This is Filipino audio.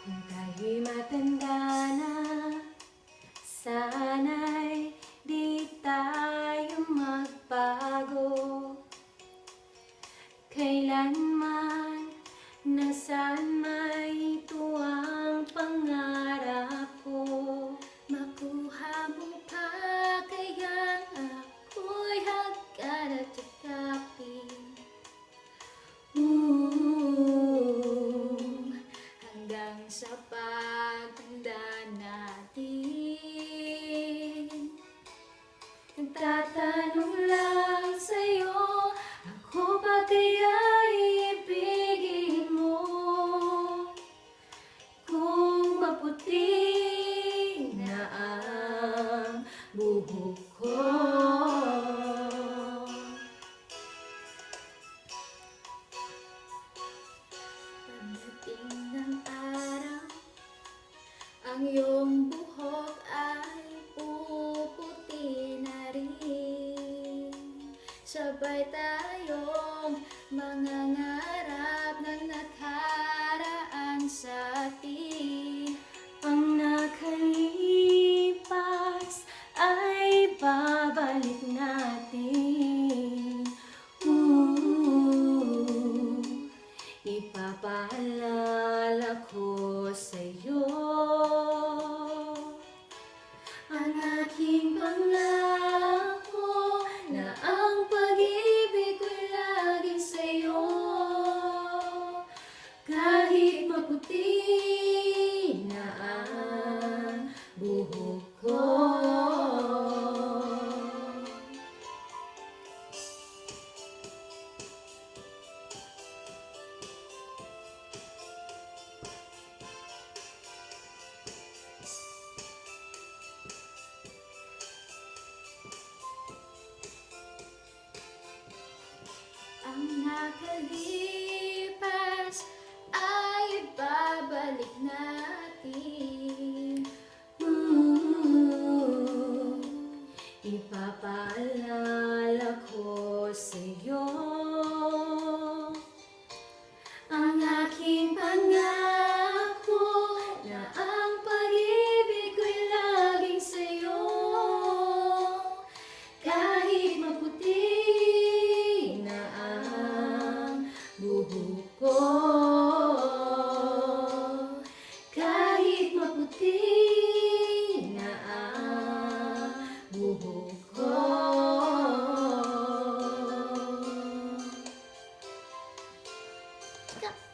Kung tayo'y matanda na, sana'y di tayo magbago. Kailanman, nasaan may tuwang pangarap ko. Makuha mo pa kaya ako'y hagkan at yakapin. Hanggang sa pagtanda natin. Nagtatanong lang sa'yo, ako ba kaya ibigin mo? Kung maputi na ang buhok ko. Pagdating ng araw, ang iyong buhok ay puputi na rin. Sabay tayong mangangarap ng nakaraan sa atin. Ang nakalipas ay babalik natin. Ipapaalala ko sa'yo ang aking pangako na ang pag-ibig ko'y laging sa'yo. Kahit maputi na ang buhok ko. Ang nakalipas ay babalik natin. Ipapaalala ko sa'yo ang aking pangako na ang pag-ibig ko'y laging sa'yo. Kahit maputi na ang buhok ko, kahit maputi na ang buhok ko. Go.